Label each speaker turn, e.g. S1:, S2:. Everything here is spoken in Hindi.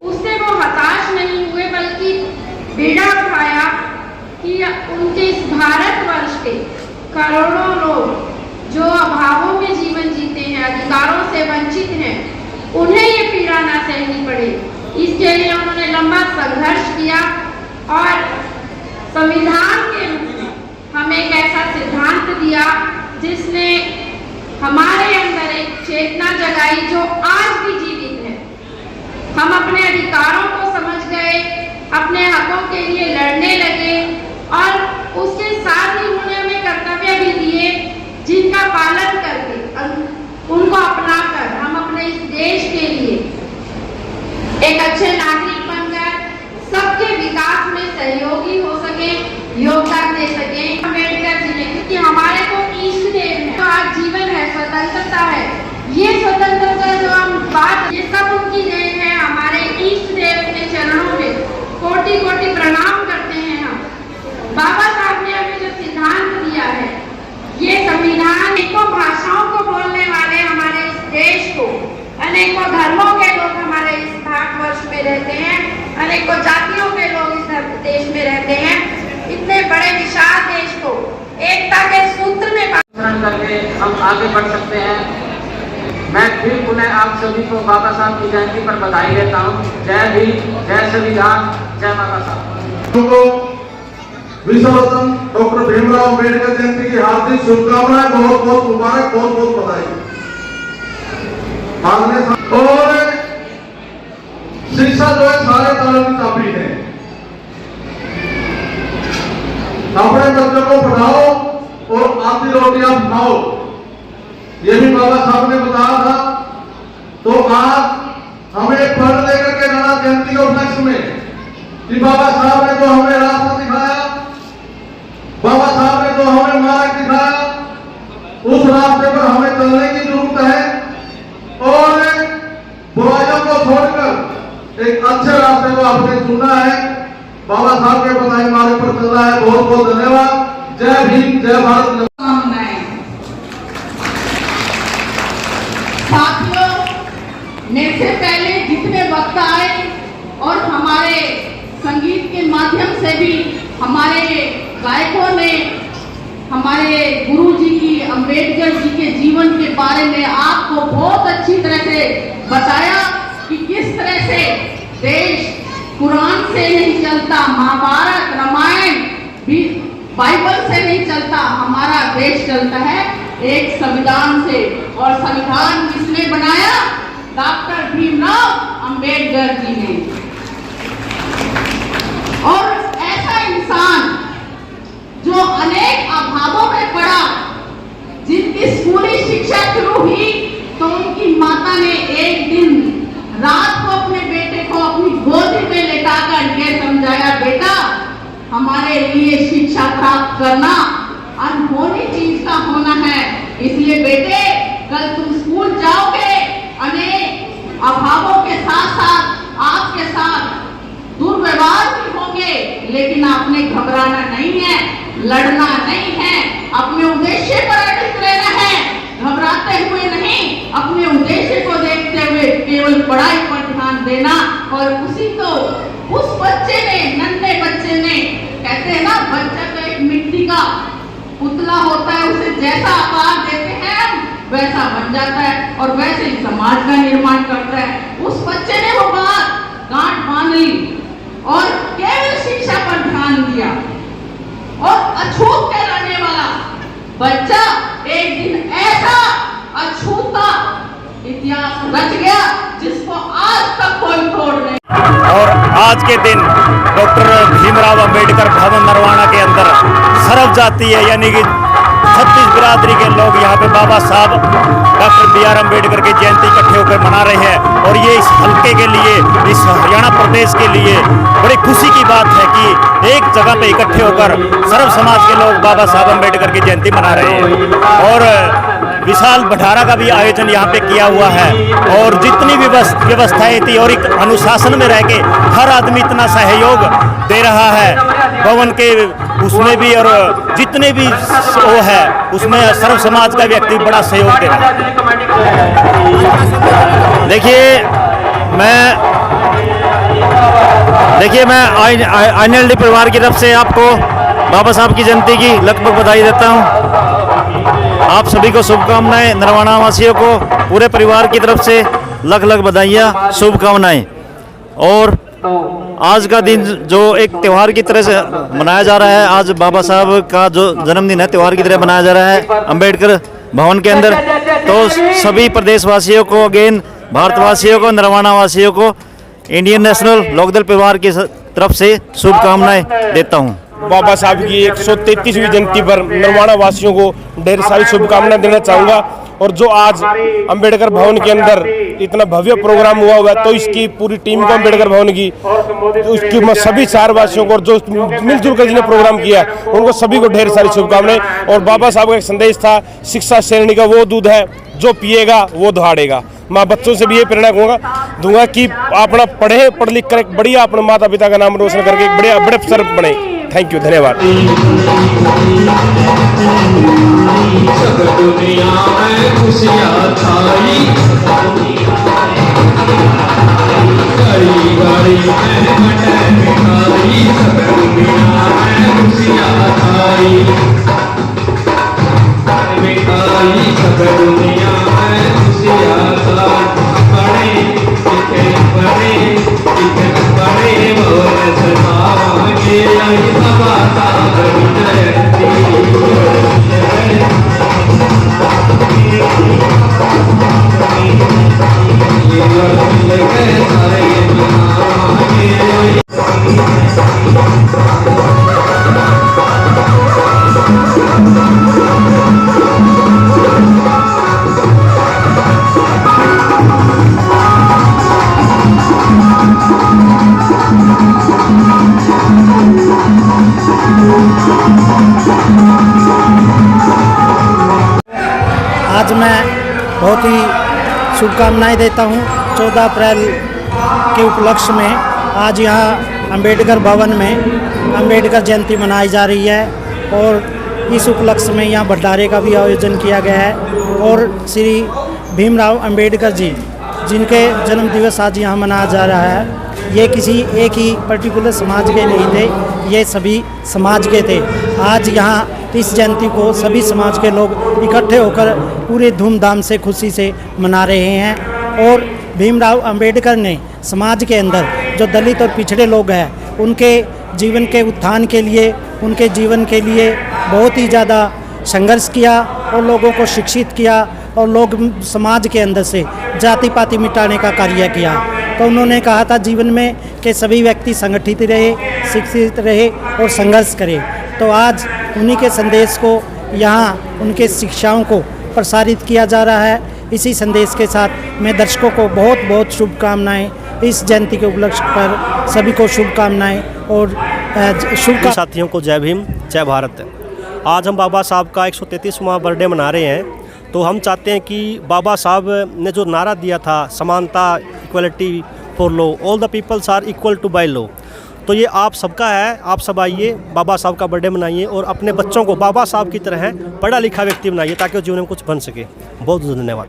S1: उससे वो हताश नहीं हुए बल्कि बीड़ा उठाया कि उनके इस भारतवर्ष के करोड़ों लोग जो अभावों में जीवन जीते हैं, अधिकारों से वंचित हैं, उन्हें ये पीड़ा ना सहनी पड़े। इसके लिए उन्होंने लंबा संघर्ष किया और संविधान के रूप में हमें एक ऐसा सिद्धांत दिया जिसने हमारे अंदर एक चेतना जगाई जो आज भी जीवित है। हम अपने अधिकारों को समझ गए, अपने हकों के लिए लड़ने लगे और उसके साथ ही उन्होंने हमें कर्तव्य भी दिए जिनका पालन करके उनको अपनाकर हम अपने इस देश के लिए एक अच्छे नागरिक बनकर सबके विकास में सहयोगी हो सके, योगदान दे सके। अम्बेडकर जी ने, क्योंकि हमारे को ईष्ट देव है, तो आज जीवन है, स्वतंत्रता है, ये स्वतंत्रता जो हम बात, ये सब उनकी देन है। हमारे ईष्ट देव के चरणों में कोटि कोटि प्रणाम करते हैं हम। बाबा साहब ने हमें जो सिद्धांत दिया है, ये संविधान, अनेकों भाषाओं को बोलने वाले हमारे इस देश को, अनेकों धर्मों के लोग हमारे इस भारतवर्ष में रहते हैं, अनेकों जातियों के लोग इस देश में रहते हैं। इतने बड़े विशाल देश को एकता के सूत्र में
S2: करके हम आगे बढ़ सकते हैं। मैं फिर पुनः आप सभी को बाबा साहब की जयंती पर बधाई देता हूँ। जय भीम, जय संविधान, जय बाबा साहब।
S3: विश्व रत्न डॉक्टर भीमराव अम्बेडकर जयंती की हार्दिक शुभकामनाएं, बहुत बहुत मुबारक, बहुत बहुत बधाई। और शिक्षा जो है सारे तालों की चाबी है। अपने बच्चों को पढ़ाओ और आधी रोटियां खाओ, ये भी बाबा साहब ने बताया था। तो आज हमें पढ़ लेकर के जाना जयंती के उपलक्ष्य में कि बाबा साहब ने जो हमें रास्ता दिखाया, बाबा साहब ने जो हमें मार्ग दिखाया, उस रास्ते पर हमें चलने की जरूरत है और बुराइयों को छोड़कर एक अच्छे रास्ते को आपने चुना है। बाबा साहब के बताए मार्ग पर चल रहा है। बहुत बहुत धन्यवाद। जय भीम, जय भारत।
S4: साथियों, मेरे से पहले जितने वक्त आए और हमारे संगीत के माध्यम से भी हमारे गायकों ने हमारे गुरु जी की, अम्बेडकर जी के जीवन के बारे में आपको बहुत अच्छी तरह से बताया कि किस तरह से देश कुरान से नहीं चलता, महाभारत, रामायण, बाइबल से नहीं चलता, हमारा देश चलता है एक संविधान से। और संविधान किसने बनाया? डॉक्टर भीमराव अम्बेडकर जी ने। और ऐसा इंसान जो अनेक अभावों में पड़ा, जिनकी स्कूली शिक्षा शुरू हुई तो उनकी माता ने एक दिन रात को अपने बेटे को अपनी गोदी में लेटाकर यह समझाया, बेटा हमारे लिए शिक्षा प्राप्त करना अनहोनी चीज का होना है, इसलिए बेटे कल तुम स्कूल जाओगे, अनेक अभावों के साथ साथ आपके साथ दुर्व्यवहार भी होंगे, लेकिन आपने घबराना नहीं है, लड़ना नहीं है, अपने उद्देश्य पर अडिग रहना है, घबराते हुए नहीं, अपने उद्देश्य को देखते हुए केवल पढ़ाई पर ध्यान देना। और उसी को उस बच्चे ने, नन्हे बच्चे ने, कहते हैं ना बच्चा तो एक मिट्टी का पुतला होता है, उसे जैसा आकार देते हैं हम वैसा बन जाता है और वैसे ही समाज का निर्माण करता है। उस बच्चे ने वो बात गांठ बांध ली और केवल शिक्षा पर ध्यान दिया और अछूत कहलाने वाला बच्चा एक दिन ऐसा अछूता इतिहास रच गया जिसको आज तक कोई तोड़ नहीं।
S5: और आज के दिन डॉक्टर भीमराव अंबेडकर भवन नरवाना के अंदर सर्व जातीय यानी कि 36 बिरादरी के लोग यहाँ पे बाबा साहब डॉक्टर BR अम्बेडकर की जयंती इकट्ठे होकर मना रहे हैं। और ये इस हल्के के लिए, इस हरियाणा प्रदेश के लिए बड़ी खुशी की बात है कि एक जगह पे इकट्ठे होकर सर्व समाज के लोग बाबा साहब अम्बेडकर की जयंती मना रहे हैं। और विशाल भंडारा का भी आयोजन यहाँ पे किया हुआ है। और जितनी भी व्यवस्थाएं थी और एक अनुशासन में रह के हर आदमी इतना सहयोग दे रहा है भवन के उसमें भी, और जितने भी वो है उसमें सर्व समाज का व्यक्ति बड़ा सहयोग दे रहा है। देखिए मैं INLD परिवार की तरफ से आपको बाबा साहब की जयंती की लगभग बधाई देता हूँ। आप सभी को शुभकामनाएं, नरवाना वासियों को पूरे परिवार की तरफ से लख लख बधाइयाँ, शुभकामनाएं। और आज का दिन जो एक त्यौहार की तरह से मनाया जा रहा है, आज बाबा साहब का जो जन्मदिन है त्यौहार की तरह मनाया जा रहा है अम्बेडकर भवन के अंदर। तो सभी प्रदेशवासियों को, अगेन भारतवासियों को, नरवाना वासियों को इंडियन नेशनल लोकदल परिवार की तरफ से शुभकामनाएं देता हूं।
S6: बाबा साहब की 133वीं जयंती पर नरवाना वासियों को ढेर सारी शुभकामनाएं देना चाहूँगा। और जो आज अंबेडकर भवन के अंदर इतना भव्य प्रोग्राम हुआ है, तो इसकी पूरी टीम को, अंबेडकर भवन की, उसकी सभी चार वासियों को, और जो मिलजुल कर जिन्हें प्रोग्राम किया उनको सभी को ढेर सारी शुभकामनाएं। और बाबा साहब का एक संदेश था, शिक्षा श्रेणी का वो दूध है जो पिएगा वो दहाड़ेगा। मैं बच्चों से भी ये प्रेरणा दूंगा कि अपना पढ़ लिख कर एक बढ़िया अपने माता पिता का नाम रोशन करके एक बढ़िया बड़े अफसर बने। थैंक यू, धन्यवाद।
S7: सब दुनिया में खुशियाँ छाई, गली गली में मटर मिठाई, सब दुनिया में खुशियाँ छाई, मिठाई सब दुनिया में खुशियाँ छाई। बड़े मोर सदा के आई बाबा साहब जयंती।
S8: आज मैं बहुत ही शुभकामनाएं देता हूं। 14 अप्रैल के उपलक्ष्य में आज यहाँ अंबेडकर भवन में अंबेडकर जयंती मनाई जा रही है। और इस उपलक्ष्य में यहाँ भंडारे का भी आयोजन किया गया है। और श्री भीमराव अंबेडकर जी जिनके जन्म दिवस आज यहाँ मनाया जा रहा है, ये किसी एक ही पर्टिकुलर समाज के नहीं थे, ये सभी समाज के थे। आज यहाँ इस जयंती को सभी समाज के लोग इकट्ठे होकर पूरे धूमधाम से, खुशी से मना रहे हैं। और भीमराव अंबेडकर ने समाज के अंदर जो दलित और पिछड़े लोग हैं उनके जीवन के उत्थान के लिए, उनके जीवन के लिए बहुत ही ज़्यादा संघर्ष किया और लोगों को शिक्षित किया और लोग समाज के अंदर से जाति पाति मिटाने का कार्य किया। तो उन्होंने कहा था जीवन में कि सभी व्यक्ति संगठित रहे, शिक्षित रहे और संघर्ष करें। तो आज उन्हीं के संदेश को यहाँ उनके शिक्षाओं को प्रसारित किया जा रहा है। इसी संदेश के साथ मैं दर्शकों को बहुत बहुत शुभकामनाएं, इस जयंती के उपलक्ष्य पर सभी को शुभकामनाएं और
S5: साथियों को जय भीम, जय भारत। आज हम बाबा साहब का 133वां बर्थडे मना रहे हैं। तो हम चाहते हैं कि बाबा साहब ने जो नारा दिया था, समानता, equality for law, all the peoples are equal to by law, तो ये आप सबका है। आप सब आइए, बाबा साहब का बर्थडे मनाइए और अपने बच्चों को बाबा साहब की तरह पढ़ा लिखा व्यक्ति बनाइए ताकि वो जीवन में कुछ बन सके। बहुत धन्यवाद।